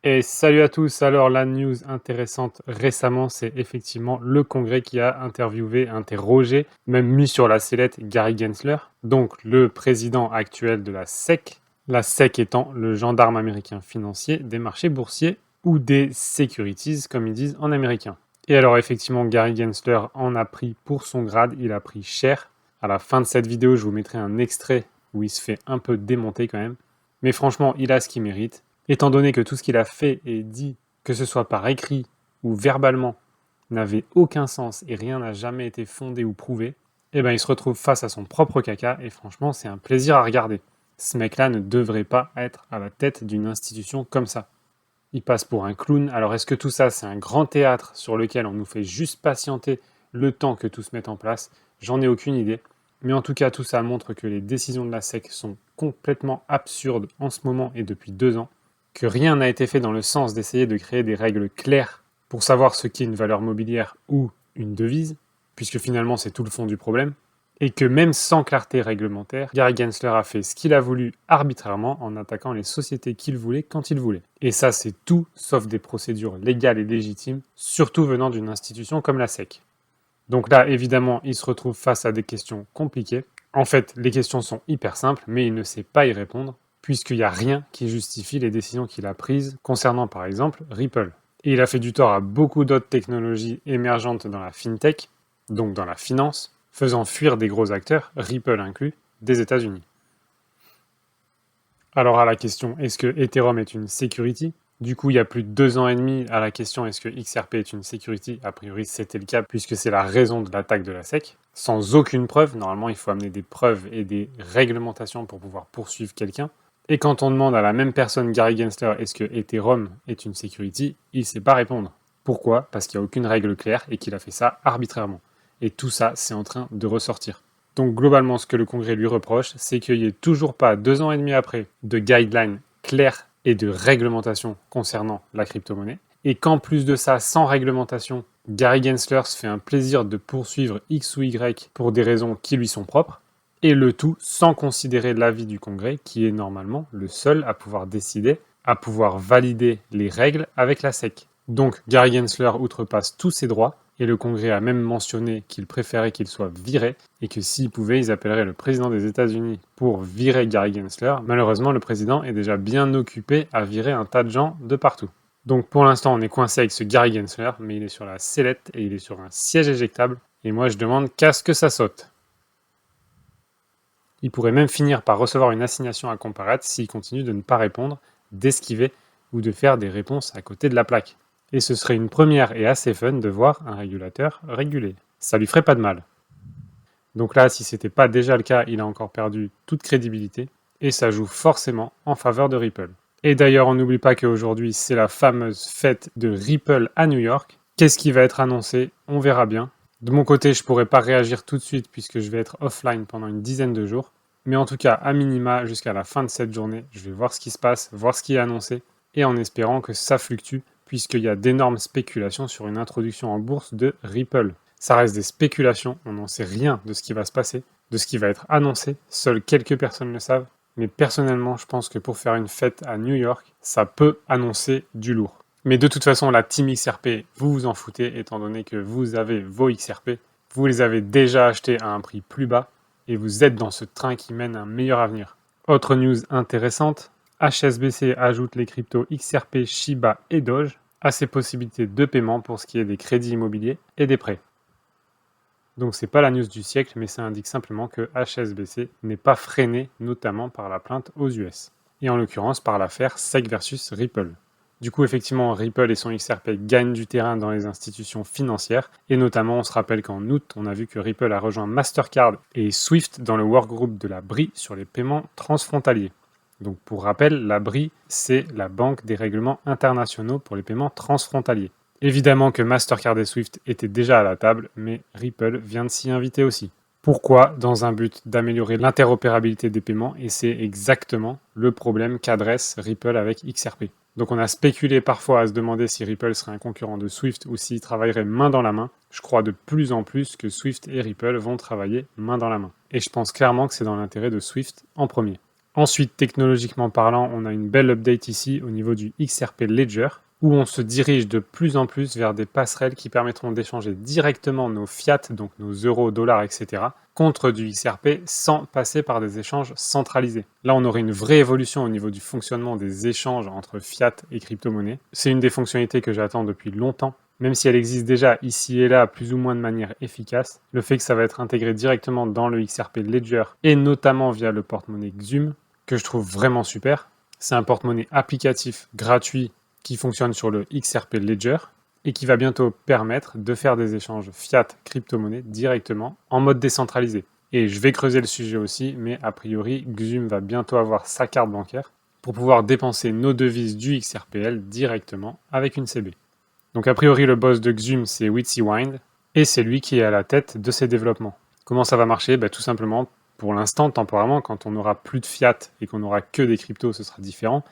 Et salut à tous, alors la news intéressante récemment, c'est effectivement le Congrès qui a interviewé, interrogé, même mis sur la sellette Gary Gensler, donc le président actuel de la SEC étant le gendarme américain financier des marchés boursiers ou des securities comme ils disent en américain. Et alors effectivement Gary Gensler en a pris pour son grade, il a pris cher. À la fin de cette vidéo, je vous mettrai un extrait où il se fait un peu démonter quand même. Mais franchement, il a ce qu'il mérite. Étant donné que tout ce qu'il a fait et dit, que ce soit par écrit ou verbalement, n'avait aucun sens et rien n'a jamais été fondé ou prouvé, eh ben il se retrouve face à son propre caca et franchement c'est un plaisir à regarder. Ce mec-là ne devrait pas être à la tête d'une institution comme ça. Il passe pour un clown, alors est-ce que tout ça c'est un grand théâtre sur lequel on nous fait juste patienter le temps que tout se mette en place? J'en ai aucune idée. Mais en tout cas tout ça montre que les décisions de la SEC sont complètement absurdes en ce moment et depuis 2 ans, que rien n'a été fait dans le sens d'essayer de créer des règles claires pour savoir ce qu'est une valeur mobilière ou une devise, puisque finalement c'est tout le fond du problème, et que même sans clarté réglementaire, Gary Gensler a fait ce qu'il a voulu arbitrairement en attaquant les sociétés qu'il voulait quand il voulait. Et ça c'est tout sauf des procédures légales et légitimes, surtout venant d'une institution comme la SEC. Donc là, évidemment, il se retrouve face à des questions compliquées. En fait, les questions sont hyper simples, mais il ne sait pas y répondre, puisqu'il n'y a rien qui justifie les décisions qu'il a prises concernant par exemple Ripple. Et il a fait du tort à beaucoup d'autres technologies émergentes dans la fintech, donc dans la finance, faisant fuir des gros acteurs, Ripple inclus, des États-Unis. Alors à la question est-ce que Ethereum est une security? Du coup, il y a plus de 2 ans et demi à la question est-ce que XRP est une security? A priori, c'était le cas puisque c'est la raison de l'attaque de la SEC. Sans aucune preuve, normalement, il faut amener des preuves et des réglementations pour pouvoir poursuivre quelqu'un. Et quand on demande à la même personne, Gary Gensler, est-ce que Ethereum est une security? Il ne sait pas répondre. Pourquoi? Parce qu'il n'y a aucune règle claire et qu'il a fait ça arbitrairement. Et tout ça, c'est en train de ressortir. Donc globalement, ce que le Congrès lui reproche, c'est qu'il n'y ait toujours pas, 2 ans et demi après, de guidelines clairs et de réglementation concernant la crypto-monnaie. Et qu'en plus de ça, sans réglementation, Gary Gensler se fait un plaisir de poursuivre X ou Y pour des raisons qui lui sont propres, et le tout sans considérer l'avis du Congrès, qui est normalement le seul à pouvoir décider, à pouvoir valider les règles avec la SEC. Donc Gary Gensler outrepasse tous ses droits, et le Congrès a même mentionné qu'il préférait qu'il soit viré, et que s'il pouvait, ils appelleraient le président des États-Unis pour virer Gary Gensler. Malheureusement, le président est déjà bien occupé à virer un tas de gens de partout. Donc pour l'instant, on est coincé avec ce Gary Gensler, mais il est sur la sellette et il est sur un siège éjectable, et moi je demande qu'à ce que ça saute. Il pourrait même finir par recevoir une assignation à comparaître s'il continue de ne pas répondre, d'esquiver ou de faire des réponses à côté de la plaque. Et ce serait une première et assez fun de voir un régulateur réguler. Ça lui ferait pas de mal. Donc là, si c'était pas déjà le cas, il a encore perdu toute crédibilité, et ça joue forcément en faveur de Ripple. Et d'ailleurs, on n'oublie pas qu'aujourd'hui, c'est la fameuse fête de Ripple à New York. Qu'est-ce qui va être annoncé? On verra bien. De mon côté, je ne pourrai pas réagir tout de suite puisque je vais être offline pendant une dizaine de jours. Mais en tout cas, à minima, jusqu'à la fin de cette journée, je vais voir ce qui se passe, voir ce qui est annoncé, et en espérant que ça fluctue, puisqu'il y a d'énormes spéculations sur une introduction en bourse de Ripple. Ça reste des spéculations, on n'en sait rien de ce qui va se passer, de ce qui va être annoncé, seules quelques personnes le savent, mais personnellement, je pense que pour faire une fête à New York, ça peut annoncer du lourd. Mais de toute façon, la team XRP, vous vous en foutez, étant donné que vous avez vos XRP, vous les avez déjà achetés à un prix plus bas, et vous êtes dans ce train qui mène à un meilleur avenir. Autre news intéressante, HSBC ajoute les cryptos XRP, Shiba et Doge à ses possibilités de paiement pour ce qui est des crédits immobiliers et des prêts. Donc c'est pas la news du siècle, mais ça indique simplement que HSBC n'est pas freiné, notamment par la plainte aux US, et en l'occurrence par l'affaire SEC versus Ripple. Du coup, effectivement, Ripple et son XRP gagnent du terrain dans les institutions financières, et notamment, on se rappelle qu'en août, on a vu que Ripple a rejoint Mastercard et Swift dans le workgroup de la BRI sur les paiements transfrontaliers. Donc pour rappel, la BRI, c'est la Banque des règlements internationaux pour les paiements transfrontaliers. Évidemment que Mastercard et Swift étaient déjà à la table, mais Ripple vient de s'y inviter aussi. Pourquoi? Dans un but d'améliorer l'interopérabilité des paiements, et c'est exactement le problème qu'adresse Ripple avec XRP. Donc on a spéculé parfois à se demander si Ripple serait un concurrent de Swift ou s'ils travailleraient main dans la main. Je crois de plus en plus que Swift et Ripple vont travailler main dans la main. Et je pense clairement que c'est dans l'intérêt de Swift en premier. Ensuite, technologiquement parlant, on a une belle update ici au niveau du XRP Ledger, où on se dirige de plus en plus vers des passerelles qui permettront d'échanger directement nos fiat, donc nos euros, dollars, etc., contre du XRP sans passer par des échanges centralisés. Là, on aurait une vraie évolution au niveau du fonctionnement des échanges entre fiat et crypto-monnaie. C'est une des fonctionnalités que j'attends depuis longtemps. Même si elle existe déjà ici et là plus ou moins de manière efficace, le fait que ça va être intégré directement dans le XRP Ledger et notamment via le porte-monnaie Xuum, que je trouve vraiment super. C'est un porte-monnaie applicatif gratuit qui fonctionne sur le XRP Ledger et qui va bientôt permettre de faire des échanges fiat crypto-monnaie directement en mode décentralisé. Et je vais creuser le sujet aussi, mais a priori, Xuum va bientôt avoir sa carte bancaire pour pouvoir dépenser nos devises du XRPL directement avec une CB. Donc a priori, le boss de Xuum, c'est Witsywind, et c'est lui qui est à la tête de ces développements. Comment ça va marcher ? Tout simplement, pour l'instant, temporairement, quand on n'aura plus de fiat et qu'on n'aura que des cryptos, ce sera différent.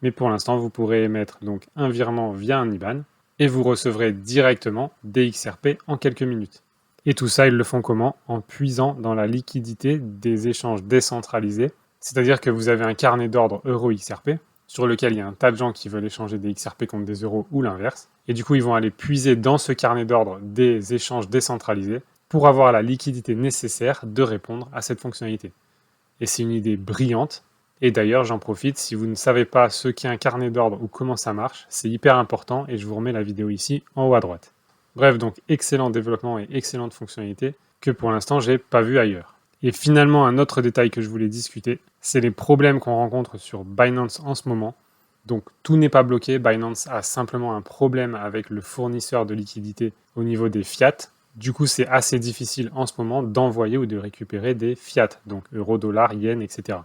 Mais pour l'instant, vous pourrez émettre donc un virement via un IBAN, et vous recevrez directement des XRP en quelques minutes. Et tout ça, ils le font comment ? En puisant dans la liquidité des échanges décentralisés, c'est-à-dire que vous avez un carnet d'ordre euro-XRP, sur lequel il y a un tas de gens qui veulent échanger des XRP contre des euros ou l'inverse. Et du coup, ils vont aller puiser dans ce carnet d'ordre des échanges décentralisés pour avoir la liquidité nécessaire de répondre à cette fonctionnalité. Et c'est une idée brillante. Et d'ailleurs, j'en profite, si vous ne savez pas ce qu'est un carnet d'ordre ou comment ça marche, c'est hyper important et je vous remets la vidéo ici en haut à droite. Bref, donc excellent développement et excellente fonctionnalité que pour l'instant, j'ai pas vu ailleurs. Et finalement, un autre détail que je voulais discuter, c'est les problèmes qu'on rencontre sur Binance en ce moment. Donc tout n'est pas bloqué, Binance a simplement un problème avec le fournisseur de liquidité au niveau des fiat. Du coup, c'est assez difficile en ce moment d'envoyer ou de récupérer des fiat, donc euros, dollars, yens, etc.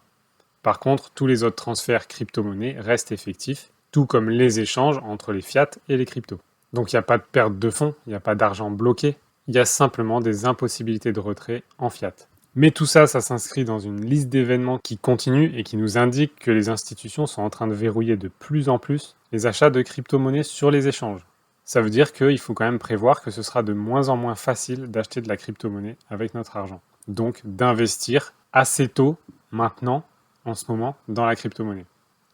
Par contre, tous les autres transferts crypto-monnaies restent effectifs, tout comme les échanges entre les fiat et les cryptos. Donc il n'y a pas de perte de fonds, il n'y a pas d'argent bloqué, il y a simplement des impossibilités de retrait en fiat. Mais tout ça, ça s'inscrit dans une liste d'événements qui continue et qui nous indique que les institutions sont en train de verrouiller de plus en plus les achats de crypto-monnaies sur les échanges. Ça veut dire qu'il faut quand même prévoir que ce sera de moins en moins facile d'acheter de la crypto-monnaie avec notre argent. Donc d'investir assez tôt, maintenant, en ce moment, dans la crypto-monnaie.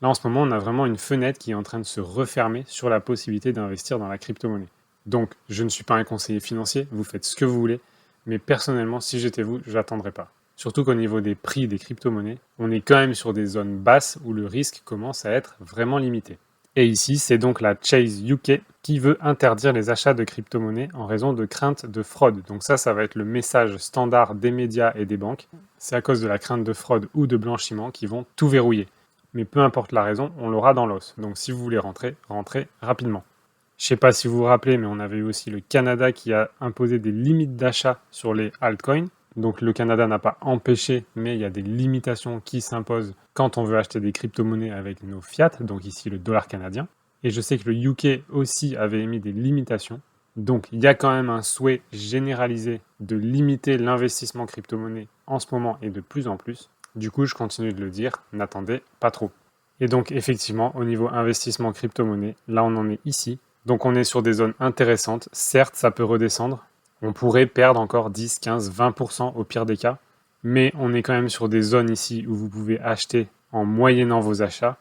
Là, en ce moment, on a vraiment une fenêtre qui est en train de se refermer sur la possibilité d'investir dans la crypto-monnaie. Donc, je ne suis pas un conseiller financier, vous faites ce que vous voulez, mais personnellement, si j'étais vous, je n'attendrais pas. Surtout qu'au niveau des prix des crypto-monnaies, on est quand même sur des zones basses où le risque commence à être vraiment limité. Et ici, c'est donc la Chase UK qui veut interdire les achats de crypto-monnaies en raison de crainte de fraude. Donc ça va être le message standard des médias et des banques. C'est à cause de la crainte de fraude ou de blanchiment qu'ils vont tout verrouiller. Mais peu importe la raison, on l'aura dans l'os. Donc si vous voulez rentrer, rentrez rapidement. Je ne sais pas si vous vous rappelez, mais on avait eu aussi le Canada qui a imposé des limites d'achat sur les altcoins. Donc le Canada n'a pas empêché, mais il y a des limitations qui s'imposent quand on veut acheter des crypto-monnaies avec nos fiat, donc ici le dollar canadien. Et je sais que le UK aussi avait émis des limitations. Donc il y a quand même un souhait généralisé de limiter l'investissement crypto-monnaie en ce moment et de plus en plus. Du coup, je continue de le dire, n'attendez pas trop. Et donc effectivement, au niveau investissement crypto-monnaie, là on en est ici. Donc on est sur des zones intéressantes. Certes, ça peut redescendre. On pourrait perdre encore 10, 15, 20% au pire des cas. Mais on est quand même sur des zones ici où vous pouvez acheter en moyennant vos achats,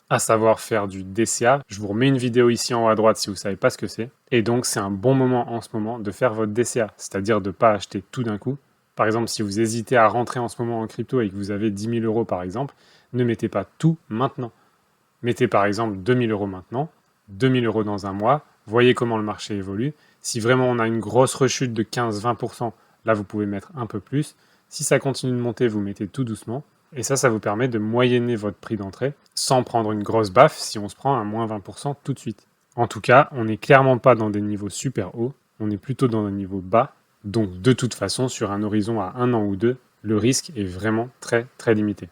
à savoir faire du DCA. Je vous remets une vidéo ici en haut à droite si vous ne savez pas ce que c'est. Et donc c'est un bon moment en ce moment de faire votre DCA, c'est-à-dire de ne pas acheter tout d'un coup. Par exemple, si vous hésitez à rentrer en ce moment en crypto et que vous avez 10 000 euros par exemple, ne mettez pas tout maintenant. Mettez par exemple 2 000 euros maintenant, 2 000 euros dans un mois, voyez comment le marché évolue. Si vraiment on a une grosse rechute de 15-20%, là vous pouvez mettre un peu plus. Si ça continue de monter, vous mettez tout doucement. Et ça vous permet de moyenner votre prix d'entrée sans prendre une grosse baffe si on se prend un moins 20% tout de suite. En tout cas, on n'est clairement pas dans des niveaux super hauts, on est plutôt dans des niveaux bas. Donc de toute façon, sur un horizon à 1 an ou 2, le risque est vraiment très très limité.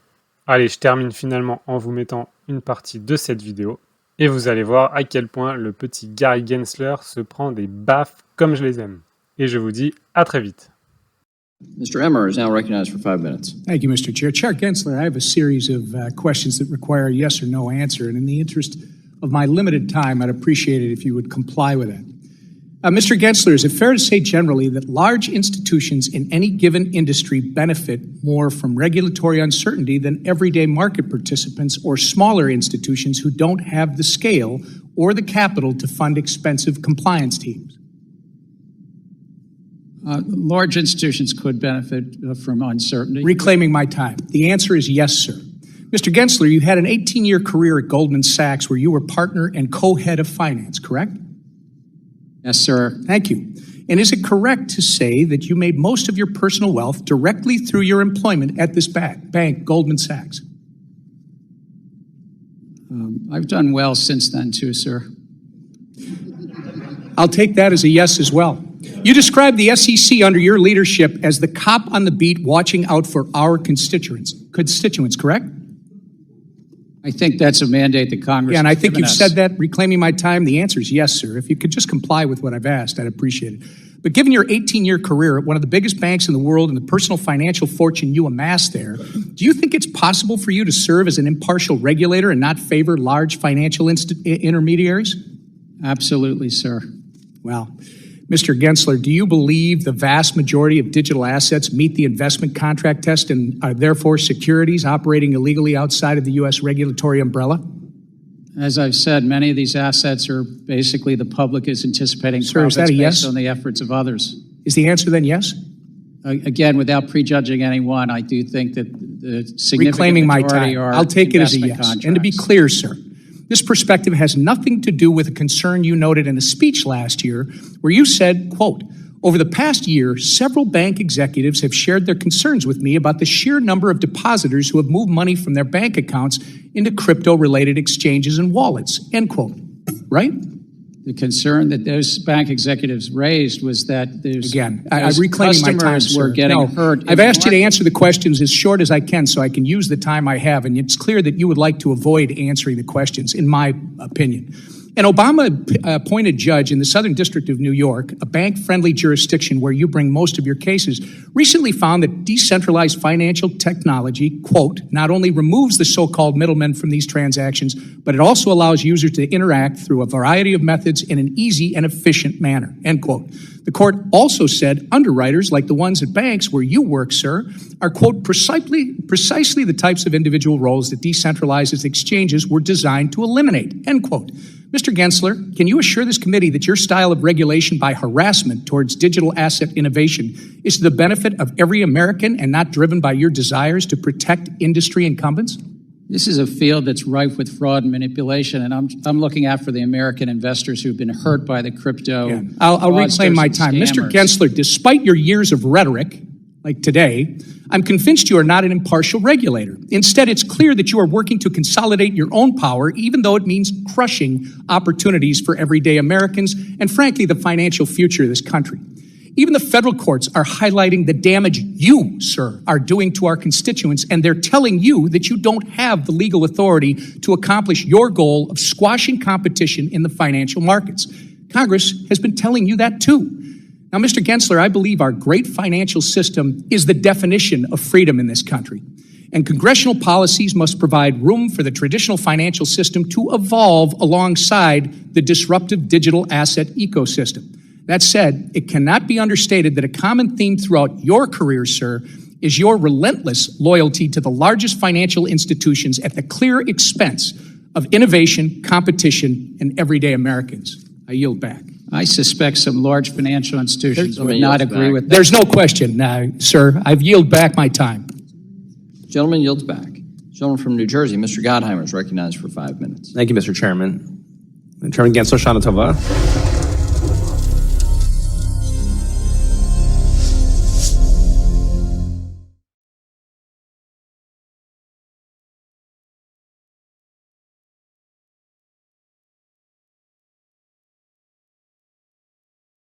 Allez, je termine finalement en vous mettant une partie de cette vidéo. Et vous allez voir à quel point le petit Gary Gensler se prend des baffes comme je les aime. Et je vous dis à très vite. Mr. Emmer is now recognized for 5 minutes. Thank you, Mr. Chair. Chair Gensler, I have a series of questions that require a yes or no answer. And in the interest of my limited time, I'd appreciate it if you would comply with that. Mr. Gensler, is it fair to say generally that large institutions in any given industry benefit more from regulatory uncertainty than everyday market participants or smaller institutions who don't have the scale or the capital to fund expensive compliance teams? Large institutions could benefit from uncertainty. Reclaiming my time. The answer is yes, sir. Mr. Gensler, you had an 18-year career at Goldman Sachs where you were partner and co-head of finance, correct? Yes, sir. Thank you. And is it correct to say that you made most of your personal wealth directly through your employment at this bank, Goldman Sachs? I've done well since then, too, sir. I'll take that as a yes as well. You described the SEC under your leadership as the cop on the beat watching out for our constituents, correct? I think that's a mandate that Congress Yeah, and I has think given you've us. said that, reclaiming my time. The answer is yes, sir. If you could just comply with what I've asked, I'd appreciate it. But given your 18-year career at one of the biggest banks in the world and the personal financial fortune you amassed there, do you think it's possible for you to serve as an impartial regulator and not favor large financial intermediaries? Absolutely, sir. Well, Mr. Gensler, do you believe the vast majority of digital assets meet the investment contract test and are therefore securities operating illegally outside of the U.S. regulatory umbrella? As I've said, many of these assets are basically the public is anticipating Sir, is profits that a yes? based on the efforts of others. Is the answer then yes? Again, without prejudging anyone, I do think that the significant Reclaiming my majority time. are I'll take it as a investment yes. contracts. And to be clear, sir, this perspective has nothing to do with a concern you noted in a speech last year where you said, quote, "Over the past year, several bank executives have shared their concerns with me about the sheer number of depositors who have moved money from their bank accounts into crypto-related exchanges and wallets," end quote. Right? The concern that those bank executives raised was that there's Again, I'm reclaiming my time, customers sir. were getting No, hurt. in I've the asked you to market. answer the questions as short as I can so I can use the time I have, and it's clear that you would like to avoid answering the questions, in my opinion. An Obama-appointed judge in the Southern District of New York, a bank-friendly jurisdiction where you bring most of your cases, recently found that decentralized financial technology, quote, not only removes the so-called middlemen from these transactions, but it also allows users to interact through a variety of methods in an easy and efficient manner, end quote. The court also said underwriters, like the ones at banks where you work, sir, are, quote, precisely the types of individual roles that decentralized exchanges were designed to eliminate, end quote. Mr. Gensler, can you assure this committee that your style of regulation by harassment towards digital asset innovation is to the benefit of every American and not driven by your desires to protect industry incumbents? This is a field that's rife with fraud and manipulation, and I'm looking out for the American investors who've been hurt by the crypto. Yeah. I'll reclaim my time. Mr. Gensler, despite your years of rhetoric, like today, I'm convinced you are not an impartial regulator. Instead, it's clear that you are working to consolidate your own power, even though it means crushing opportunities for everyday Americans and, frankly, the financial future of this country. Even the federal courts are highlighting the damage you, sir, are doing to our constituents, and they're telling you that you don't have the legal authority to accomplish your goal of squashing competition in the financial markets. Congress has been telling you that too. Now, Mr. Gensler, I believe our great financial system is the definition of freedom in this country. And congressional policies must provide room for the traditional financial system to evolve alongside the disruptive digital asset ecosystem. That said, it cannot be understated that a common theme throughout your career, sir, is your relentless loyalty to the largest financial institutions at the clear expense of innovation, competition, and everyday Americans. I yield back. I suspect some large financial institutions Gentleman would not yields agree back. with that. There's no question, sir. I've yielded back my time. Gentleman yields back. Gentleman from New Jersey, Mr. Gottheimer, is recognized for 5 minutes. Thank you, Mr. Chairman. Chairman Gensler, Shana Tova.